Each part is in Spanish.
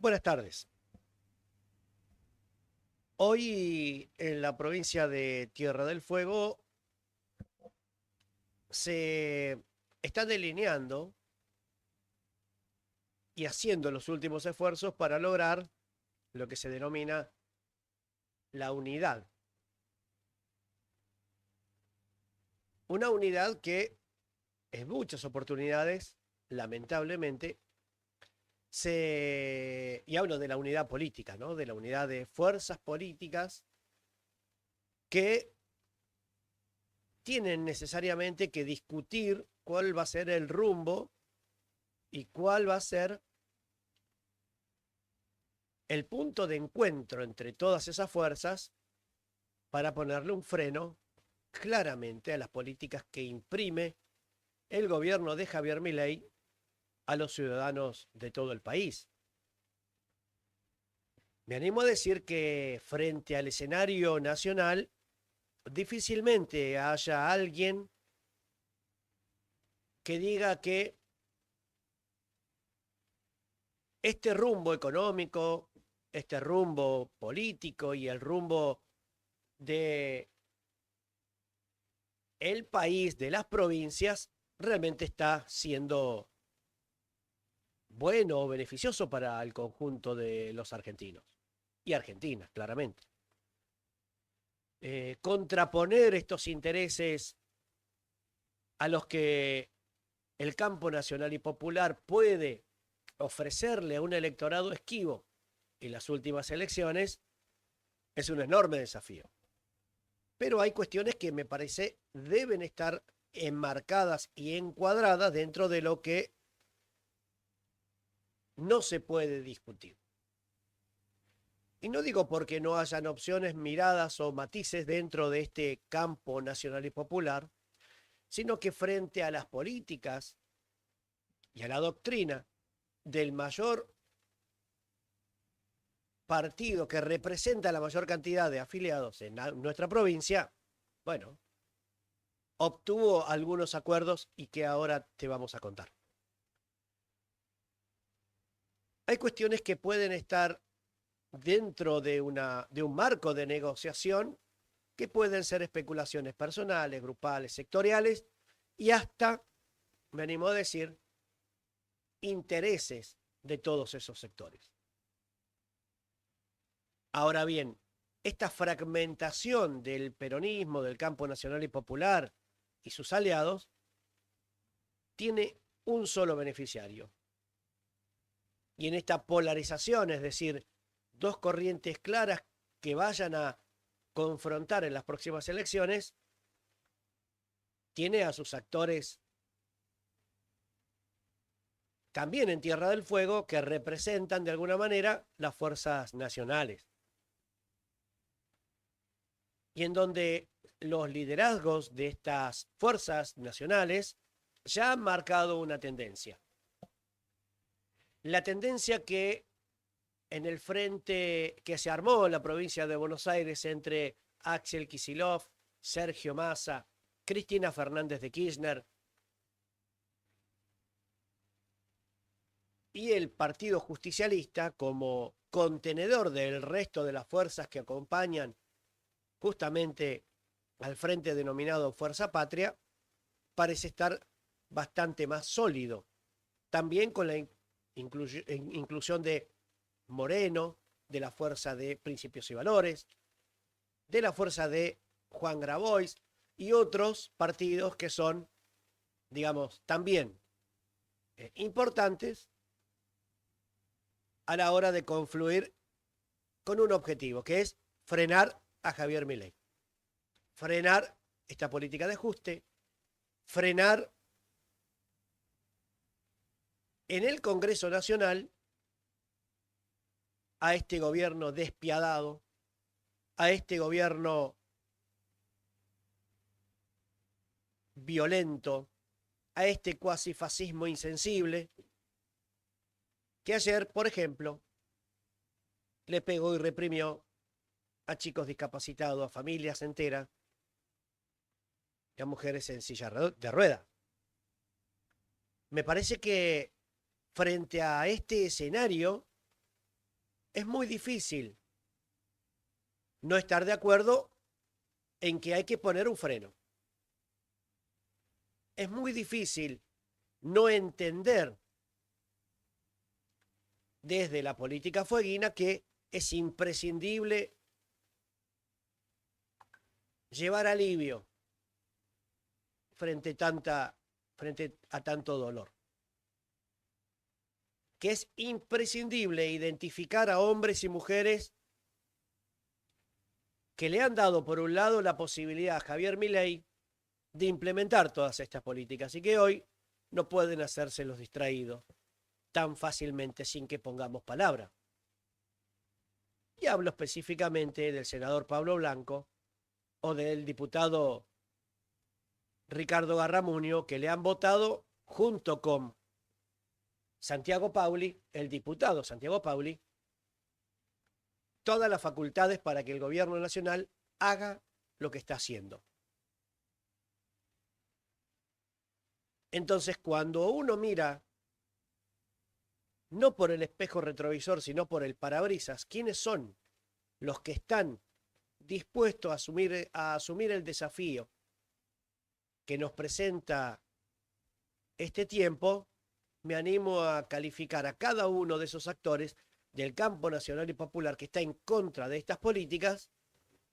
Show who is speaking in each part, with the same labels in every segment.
Speaker 1: Buenas tardes. Hoy en la provincia de Tierra del Fuego se está delineando y haciendo los últimos esfuerzos para lograr lo que se denomina la unidad. Una unidad que en muchas oportunidades, lamentablemente, y hablo de la unidad política, ¿no? De la unidad de fuerzas políticas que tienen necesariamente que discutir cuál va a ser el rumbo y cuál va a ser el punto de encuentro entre todas esas fuerzas para ponerle un freno claramente a las políticas que imprime el gobierno de Javier Milei a los ciudadanos de todo el país. Me animo a decir que frente al escenario nacional difícilmente haya alguien que diga que este rumbo económico, este rumbo político y el rumbo de el país, de las provincias, realmente está siendo bueno o beneficioso para el conjunto de los argentinos y argentinas, claramente. Contraponer estos intereses a los que el campo nacional y popular puede ofrecerle a un electorado esquivo en las últimas elecciones es un enorme desafío. Pero hay cuestiones que me parece deben estar enmarcadas y encuadradas dentro de lo que no se puede discutir. Y no digo porque no hayan opciones, miradas o matices dentro de este campo nacional y popular, sino que frente a las políticas y a la doctrina del mayor partido que representa la mayor cantidad de afiliados en nuestra provincia, bueno, obtuvo algunos acuerdos y que ahora te vamos a contar. Hay cuestiones que pueden estar dentro de un marco de negociación que pueden ser especulaciones personales, grupales, sectoriales y hasta, me animo a decir, intereses de todos esos sectores. Ahora bien, esta fragmentación del peronismo, del campo nacional y popular y sus aliados tiene un solo beneficiario. Y en esta polarización, es decir, dos corrientes claras que vayan a confrontar en las próximas elecciones, tiene a sus actores también en Tierra del Fuego que representan de alguna manera las fuerzas nacionales. Y en donde los liderazgos de estas fuerzas nacionales ya han marcado una tendencia. La tendencia que en el frente que se armó en la provincia de Buenos Aires entre Axel Kicillof, Sergio Massa, Cristina Fernández de Kirchner y el Partido Justicialista como contenedor del resto de las fuerzas que acompañan justamente al frente denominado Fuerza Patria, parece estar bastante más sólido. También con la inclusión de Moreno, de la Fuerza de Principios y Valores, de la Fuerza de Juan Grabois y otros partidos que son, digamos, también importantes a la hora de confluir con un objetivo, que es frenar a Javier Milei. Frenar esta política de ajuste, frenar en el Congreso Nacional a este gobierno despiadado, a este gobierno violento, a este cuasi fascismo insensible, que ayer, por ejemplo, le pegó y reprimió a chicos discapacitados, a familias enteras y a mujeres en silla de rueda. Me parece que frente a este escenario es muy difícil no estar de acuerdo en que hay que poner un freno. Es muy difícil no entender desde la política fueguina que es imprescindible llevar alivio frente a tanto dolor. Que es imprescindible identificar a hombres y mujeres que le han dado, por un lado, la posibilidad a Javier Milei de implementar todas estas políticas y que hoy no pueden hacerse los distraídos tan fácilmente sin que pongamos palabra. Y hablo específicamente del senador Pablo Blanco o del diputado Ricardo Garramuño, que le han votado junto con Santiago Pauli, el diputado Santiago Pauli, todas las facultades para que el gobierno nacional haga lo que está haciendo. Entonces, cuando uno mira, no por el espejo retrovisor, sino por el parabrisas, ¿quiénes son los que están dispuestos a asumir el desafío que nos presenta este tiempo? Me animo a calificar a cada uno de esos actores del campo nacional y popular que está en contra de estas políticas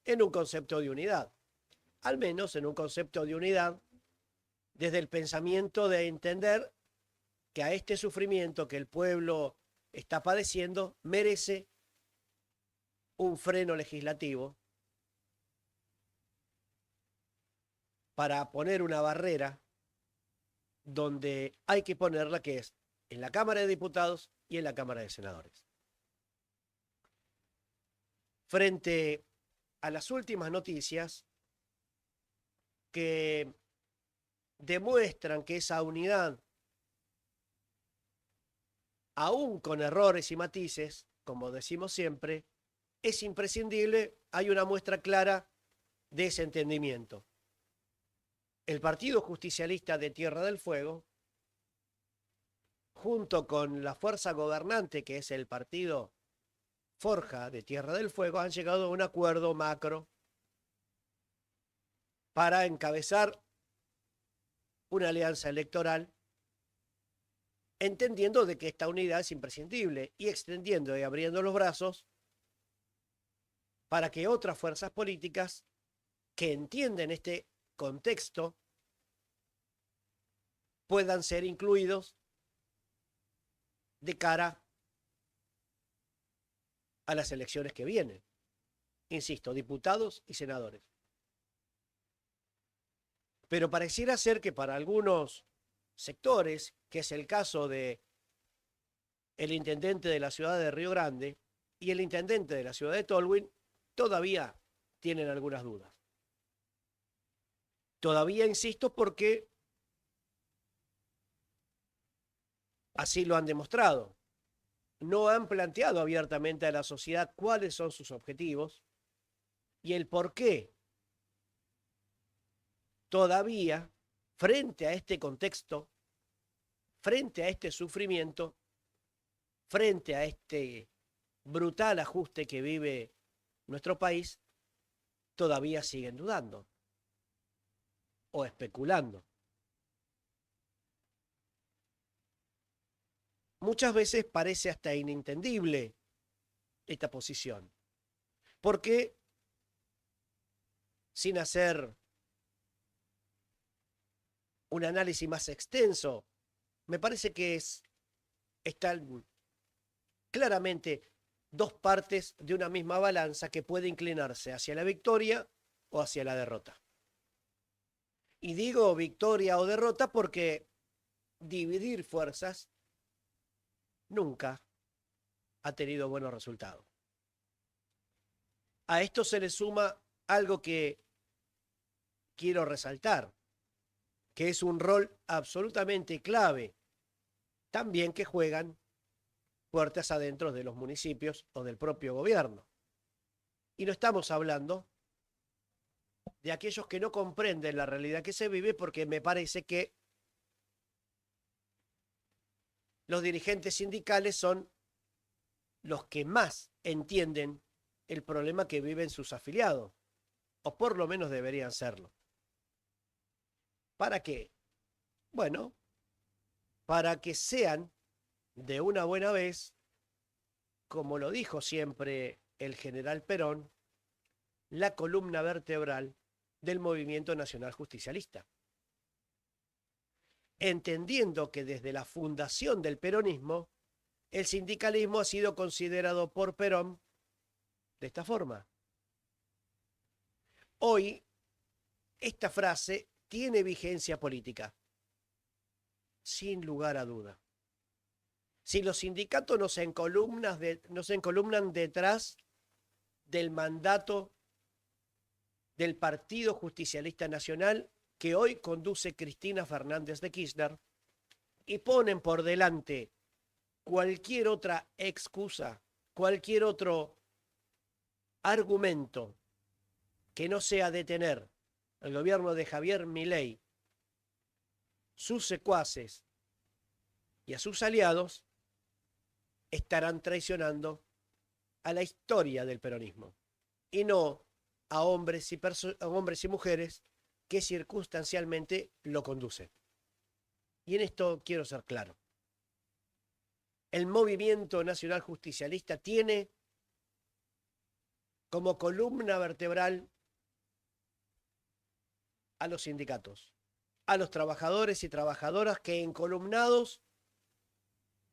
Speaker 1: en un concepto de unidad. Al menos en un concepto de unidad desde el pensamiento de entender que a este sufrimiento que el pueblo está padeciendo merece un freno legislativo para poner una barrera donde hay que ponerla, que es en la Cámara de Diputados y en la Cámara de Senadores. Frente a las últimas noticias que demuestran que esa unidad, aún con errores y matices, como decimos siempre, es imprescindible, hay una muestra clara de ese entendimiento. El Partido Justicialista de Tierra del Fuego, junto con la fuerza gobernante, que es el Partido Forja de Tierra del Fuego, han llegado a un acuerdo macro para encabezar una alianza electoral, entendiendo de que esta unidad es imprescindible y extendiendo y abriendo los brazos para que otras fuerzas políticas que entienden este contexto puedan ser incluidos de cara a las elecciones que vienen. Insisto, diputados y senadores. Pero pareciera ser que para algunos sectores, que es el caso de el intendente de la ciudad de Río Grande y el intendente de la ciudad de Tolwyn, todavía tienen algunas dudas. Todavía insisto porque así lo han demostrado. No han planteado abiertamente a la sociedad cuáles son sus objetivos y el por qué todavía, frente a este contexto, frente a este sufrimiento, frente a este brutal ajuste que vive nuestro país, todavía siguen dudando o especulando. Muchas veces parece hasta inintendible esta posición, porque sin hacer un análisis más extenso, me parece que están claramente dos partes de una misma balanza que puede inclinarse hacia la victoria o hacia la derrota. Y digo victoria o derrota porque dividir fuerzas nunca ha tenido buenos resultados. A esto se le suma algo que quiero resaltar, que es un rol absolutamente clave, también que juegan puertas adentro de los municipios o del propio gobierno. Y no estamos hablando de aquellos que no comprenden la realidad que se vive, porque me parece que los dirigentes sindicales son los que más entienden el problema que viven sus afiliados, o por lo menos deberían serlo. ¿Para qué? Bueno, para que sean de una buena vez, como lo dijo siempre el general Perón, la columna vertebral del movimiento nacional justicialista. Entendiendo que desde la fundación del peronismo, el sindicalismo ha sido considerado por Perón de esta forma. Hoy, esta frase tiene vigencia política, sin lugar a duda. Si los sindicatos no se encolumnan detrás del mandato del Partido Justicialista Nacional que hoy conduce Cristina Fernández de Kirchner y ponen por delante cualquier otra excusa, cualquier otro argumento que no sea detener al gobierno de Javier Milei, sus secuaces y a sus aliados, estarán traicionando a la historia del peronismo y no a hombres y mujeres que circunstancialmente lo conducen. Y en esto quiero ser claro. El movimiento nacional justicialista tiene como columna vertebral a los sindicatos, a los trabajadores y trabajadoras que encolumnados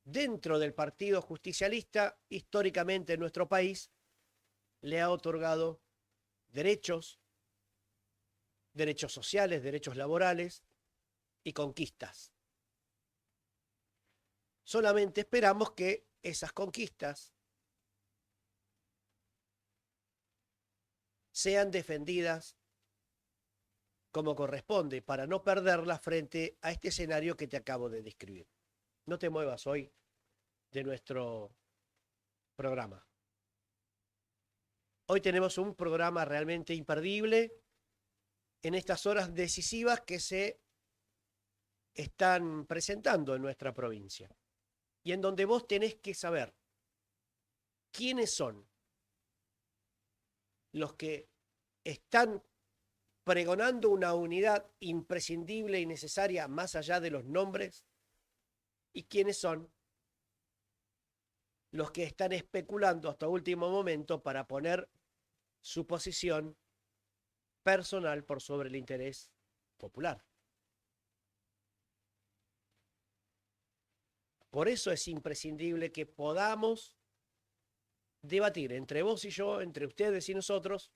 Speaker 1: dentro del Partido Justicialista, históricamente en nuestro país, le ha otorgado derechos sociales, derechos laborales y conquistas. Solamente esperamos que esas conquistas sean defendidas como corresponde para no perderlas frente a este escenario que te acabo de describir. No te muevas hoy de nuestro programa. Hoy tenemos un programa realmente imperdible en estas horas decisivas que se están presentando en nuestra provincia y en donde vos tenés que saber quiénes son los que están pregonando una unidad imprescindible y necesaria más allá de los nombres y quiénes son los que están especulando hasta último momento para poner su posición personal por sobre el interés popular. Por eso es imprescindible que podamos debatir entre vos y yo, entre ustedes y nosotros,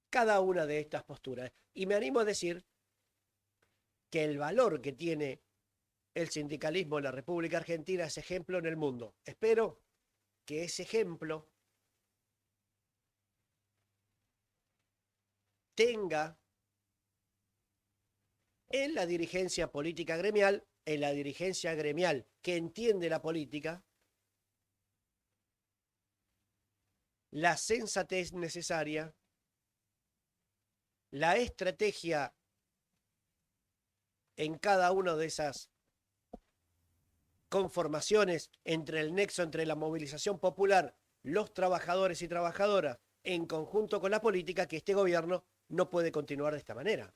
Speaker 1: cada una de estas posturas. Y me animo a decir que el valor que tiene el sindicalismo en la República Argentina es ejemplo en el mundo. Espero que ese ejemplo tenga en la dirigencia política gremial, en la dirigencia gremial que entiende la política, la sensatez necesaria, la estrategia en cada una de esas conformaciones entre el nexo entre la movilización popular, los trabajadores y trabajadoras, en conjunto con la política, que este gobierno no puede continuar de esta manera.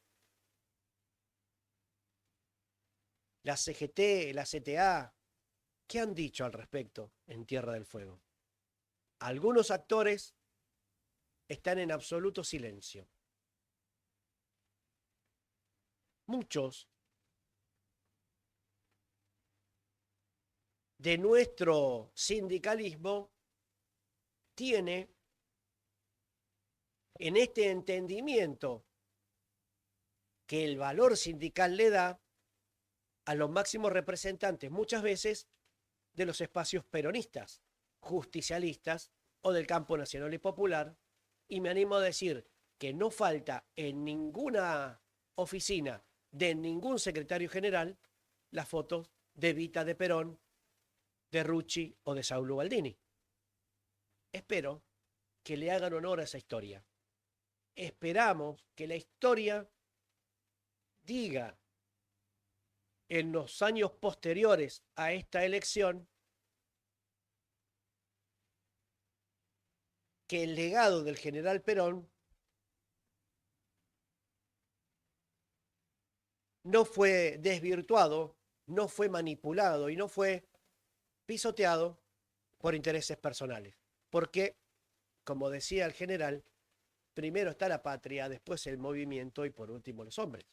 Speaker 1: La CGT, la CTA, ¿qué han dicho al respecto en Tierra del Fuego? Algunos actores están en absoluto silencio. Muchos de nuestro sindicalismo tiene en este entendimiento que el valor sindical le da a los máximos representantes muchas veces de los espacios peronistas, justicialistas o del campo nacional y popular, y me animo a decir que no falta en ninguna oficina de ningún secretario general las fotos de Evita de Perón, de Rucci o de Saulo Baldini. Espero que le hagan honor a esa historia. Esperamos que la historia diga en los años posteriores a esta elección que el legado del general Perón no fue desvirtuado, no fue manipulado y no fue pisoteado por intereses personales. Porque, como decía el general, primero está la patria, después el movimiento y por último los hombres.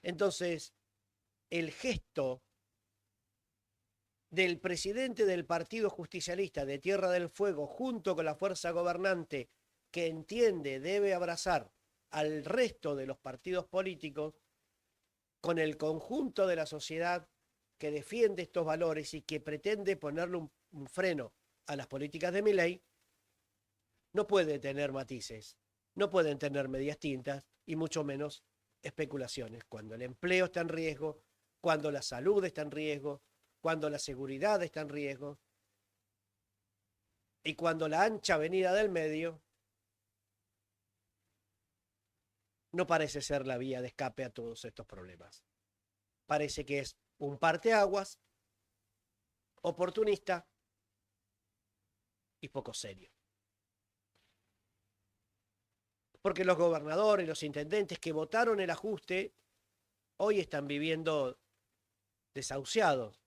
Speaker 1: Entonces, el gesto del presidente del Partido Justicialista de Tierra del Fuego junto con la fuerza gobernante que entiende debe abrazar al resto de los partidos políticos con el conjunto de la sociedad que defiende estos valores y que pretende ponerle un freno a las políticas de Milei, no puede tener matices, no pueden tener medias tintas y mucho menos especulaciones. Cuando el empleo está en riesgo, cuando la salud está en riesgo, cuando la seguridad está en riesgo y cuando la ancha avenida del medio no parece ser la vía de escape a todos estos problemas. Parece que es un parteaguas oportunista y poco serio. Porque los gobernadores, los intendentes que votaron el ajuste, hoy están viviendo desahuciados.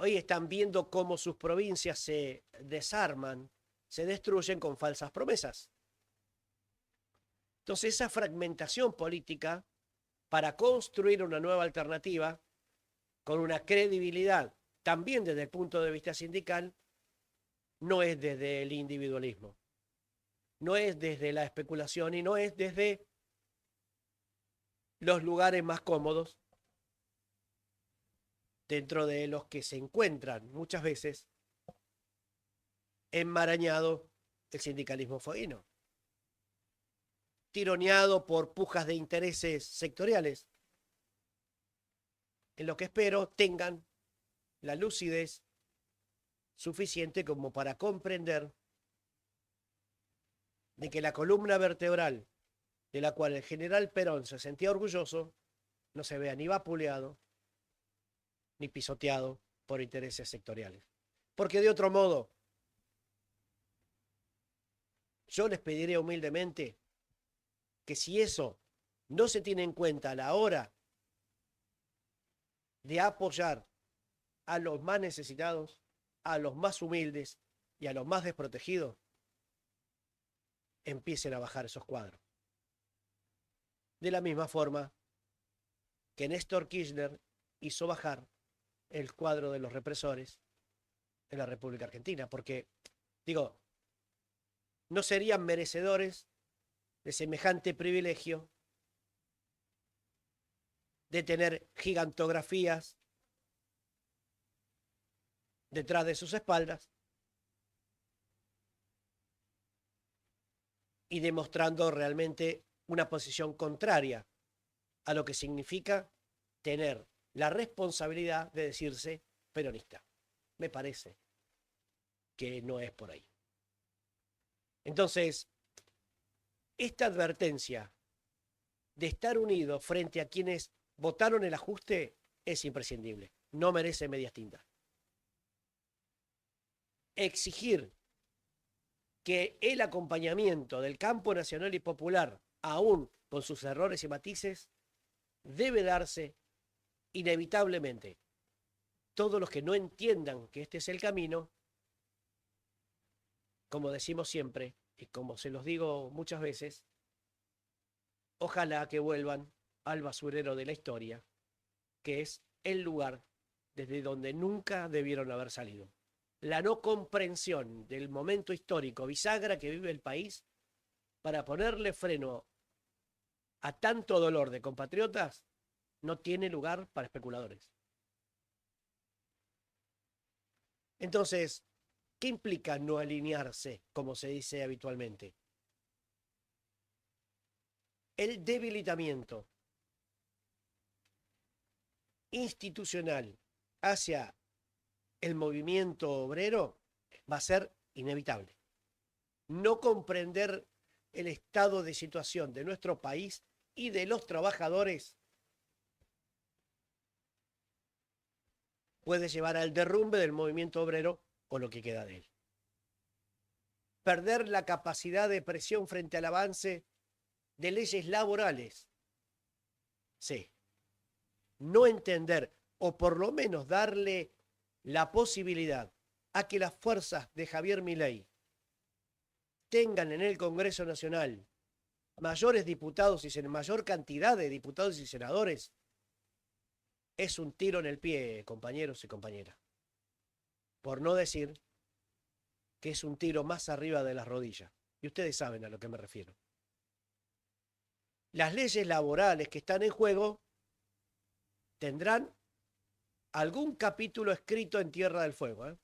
Speaker 1: Hoy están viendo cómo sus provincias se desarman, se destruyen con falsas promesas. Entonces esa fragmentación política para construir una nueva alternativa con una credibilidad también desde el punto de vista sindical, no es desde el individualismo, no es desde la especulación y no es desde los lugares más cómodos dentro de los que se encuentran muchas veces enmarañado el sindicalismo fueguino, tironeado por pujas de intereses sectoriales, en lo que espero tengan la lucidez suficiente como para comprender de que la columna vertebral de la cual el general Perón se sentía orgulloso no se vea ni vapuleado ni pisoteado por intereses sectoriales. Porque de otro modo, yo les pediría humildemente que si eso no se tiene en cuenta a la hora de apoyar a los más necesitados, a los más humildes y a los más desprotegidos, empiecen a bajar esos cuadros. De la misma forma que Néstor Kirchner hizo bajar el cuadro de los represores en la República Argentina, porque, digo, no serían merecedores de semejante privilegio de tener gigantografías detrás de sus espaldas y demostrando realmente una posición contraria a lo que significa tener la responsabilidad de decirse peronista. Me parece que no es por ahí. Entonces, esta advertencia de estar unidos frente a quienes votaron el ajuste es imprescindible. No merece medias tintas. Exigir que el acompañamiento del campo nacional y popular, aún con sus errores y matices, debe darse inevitablemente. Todos los que no entiendan que este es el camino, como decimos siempre, y como se los digo muchas veces, ojalá que vuelvan al basurero de la historia, que es el lugar desde donde nunca debieron haber salido. La no comprensión del momento histórico bisagra que vive el país para ponerle freno a tanto dolor de compatriotas no tiene lugar para especuladores. Entonces, ¿qué implica no alinearse, como se dice habitualmente? El debilitamiento institucional hacia el movimiento obrero va a ser inevitable. No comprender el estado de situación de nuestro país y de los trabajadores puede llevar al derrumbe del movimiento obrero o lo que queda de él. Perder la capacidad de presión frente al avance de leyes laborales. Sí. No entender, o por lo menos darle la posibilidad a que las fuerzas de Javier Milei tengan en el Congreso Nacional mayores diputados y mayor cantidad de diputados y senadores, es un tiro en el pie, compañeros y compañeras. Por no decir que es un tiro más arriba de las rodillas. Y ustedes saben a lo que me refiero. Las leyes laborales que están en juego tendrán algún capítulo escrito en Tierra del Fuego, ¿eh?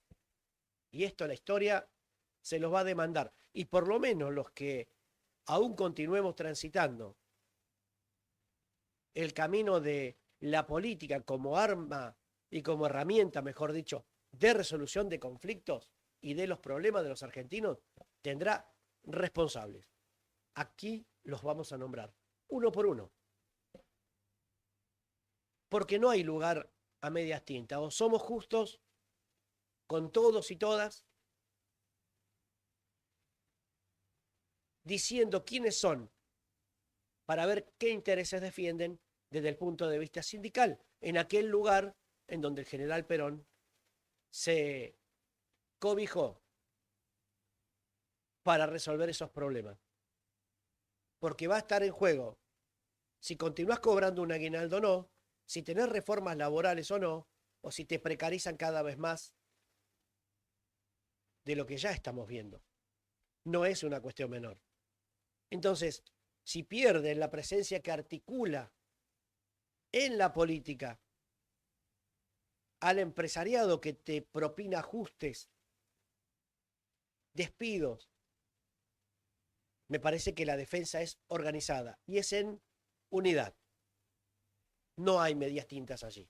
Speaker 1: Y esto la historia se los va a demandar. Y por lo menos los que aún continuemos transitando el camino de la política como arma y como herramienta, mejor dicho, de resolución de conflictos y de los problemas de los argentinos, tendrá responsables. Aquí los vamos a nombrar, uno por uno. Porque no hay lugar a medias tintas. O somos justos con todos y todas, diciendo quiénes son, para ver qué intereses defienden desde el punto de vista sindical, en aquel lugar en donde el general Perón se cobijó para resolver esos problemas. Porque va a estar en juego si continúas cobrando un aguinaldo o no, si tenés reformas laborales o no, o si te precarizan cada vez más de lo que ya estamos viendo. No es una cuestión menor. Entonces, si pierden la presencia que articula en la política al empresariado que te propina ajustes, despidos, me parece que la defensa es organizada y es en unidad. No hay medias tintas allí.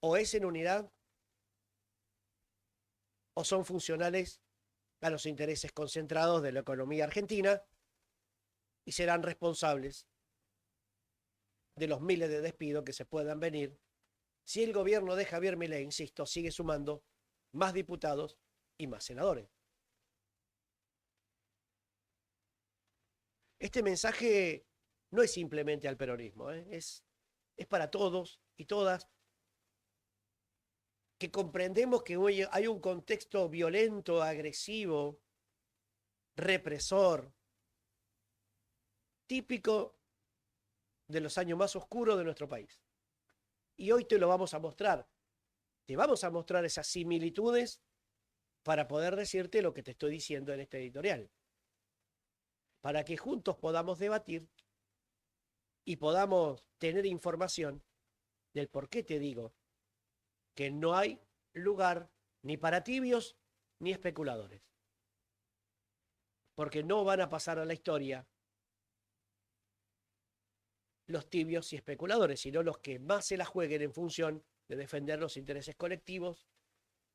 Speaker 1: O es en unidad o son funcionales a los intereses concentrados de la economía argentina y serán responsables de los miles de despidos que se puedan venir si el gobierno de Javier Milei, insisto, sigue sumando más diputados y más senadores. Este mensaje no es simplemente al peronismo, es para todos y todas que comprendemos que hoy hay un contexto violento, agresivo, represor, típico de los años más oscuros de nuestro país. Y hoy te lo vamos a mostrar. Te vamos a mostrar esas similitudes para poder decirte lo que te estoy diciendo en este editorial. Para que juntos podamos debatir y podamos tener información del por qué te digo que no hay lugar ni para tibios ni especuladores. Porque no van a pasar a la historia los tibios y especuladores, sino los que más se la jueguen en función de defender los intereses colectivos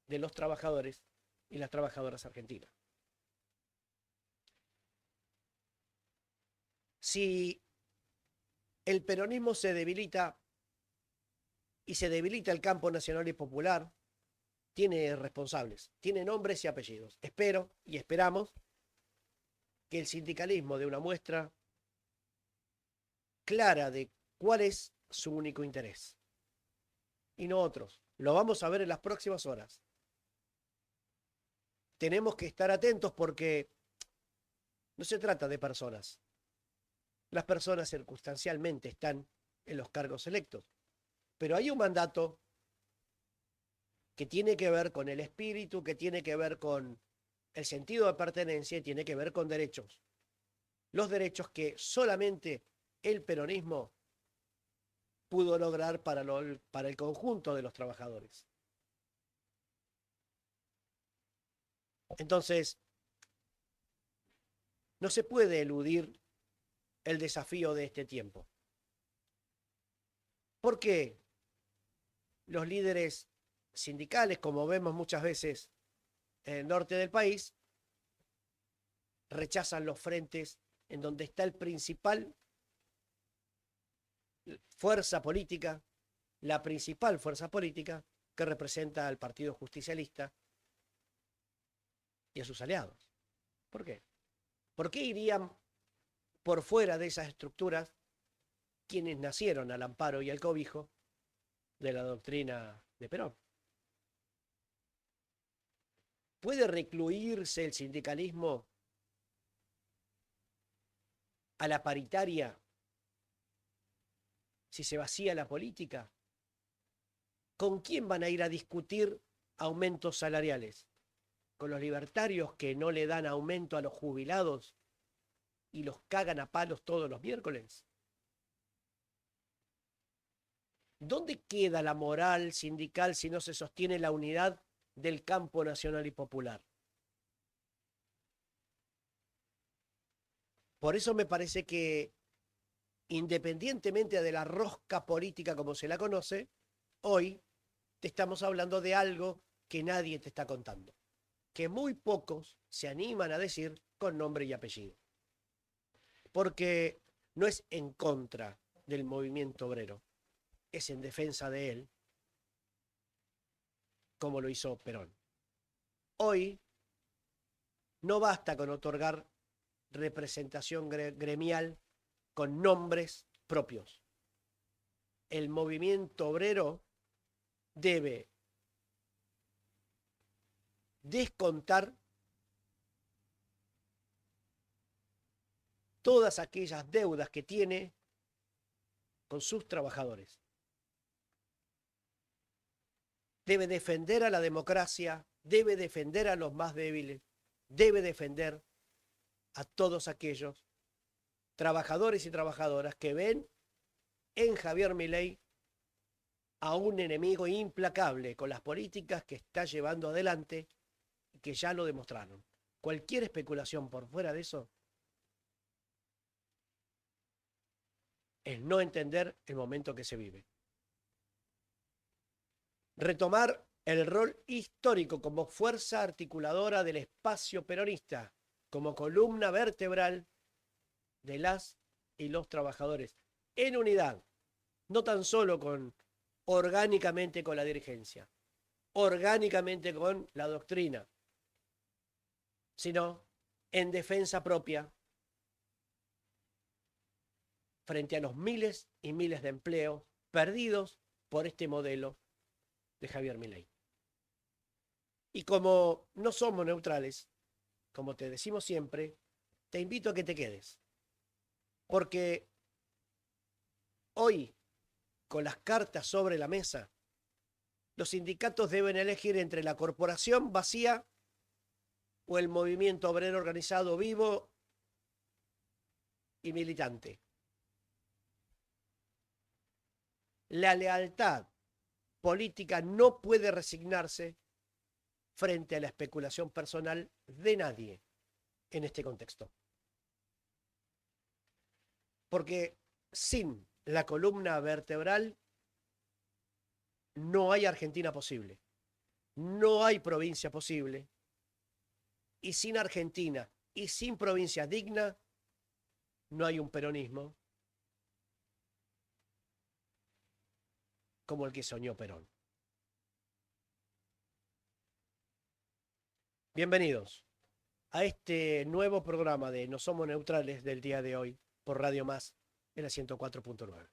Speaker 1: de los trabajadores y las trabajadoras argentinas. Si el peronismo se debilita y se debilita el campo nacional y popular, tiene responsables, tiene nombres y apellidos. Espero y esperamos que el sindicalismo dé una muestra clara de cuál es su único interés y no otros. Lo vamos a ver en las próximas horas. Tenemos que estar atentos porque no se trata de personas. Las personas circunstancialmente están en los cargos electos, pero hay un mandato que tiene que ver con el espíritu, que tiene que ver con el sentido de pertenencia y tiene que ver con derechos. Los derechos que solamente el peronismo pudo lograr para el conjunto de los trabajadores. Entonces, no se puede eludir el desafío de este tiempo. ¿Por qué los líderes sindicales, como vemos muchas veces en el norte del país, rechazan los frentes en donde está el principal fuerza política la principal fuerza política que representa al Partido Justicialista y a sus aliados. ¿Por qué? ¿Por qué irían por fuera de esas estructuras quienes nacieron al amparo y al cobijo de la doctrina de Perón? ¿Puede recluirse el sindicalismo a la paritaria si se vacía la política? ¿Con quién van a ir a discutir aumentos salariales? ¿Con los libertarios que no le dan aumento a los jubilados y los cagan a palos todos los miércoles? ¿Dónde queda la moral sindical si no se sostiene la unidad del campo nacional y popular? Por eso me parece que, independientemente de la rosca política como se la conoce, hoy te estamos hablando de algo que nadie te está contando, que muy pocos se animan a decir con nombre y apellido. Porque no es en contra del movimiento obrero, es en defensa de él, como lo hizo Perón. Hoy no basta con otorgar representación gremial con nombres propios. El movimiento obrero debe descontar todas aquellas deudas que tiene con sus trabajadores. Debe defender a la democracia, debe defender a los más débiles, debe defender a todos aquellos trabajadores y trabajadoras que ven en Javier Milei a un enemigo implacable con las políticas que está llevando adelante y que ya lo demostraron. Cualquier especulación por fuera de eso es no entender el momento que se vive. Retomar el rol histórico como fuerza articuladora del espacio peronista, como columna vertebral de las y los trabajadores, en unidad, no tan solo orgánicamente con la dirigencia, orgánicamente con la doctrina, sino en defensa propia frente a los miles y miles de empleos perdidos por este modelo de Javier Milei. Y como no somos neutrales, como te decimos siempre, te invito a que te quedes. Porque hoy, con las cartas sobre la mesa, los sindicatos deben elegir entre la corporación vacía o el movimiento obrero organizado vivo y militante. La lealtad política no puede resignarse frente a la especulación personal de nadie en este contexto. Porque sin la columna vertebral no hay Argentina posible, no hay provincia posible, y sin Argentina y sin provincia digna no hay un peronismo como el que soñó Perón. Bienvenidos a este nuevo programa de No Somos Neutrales del día de hoy por Radio Más en la 104.9.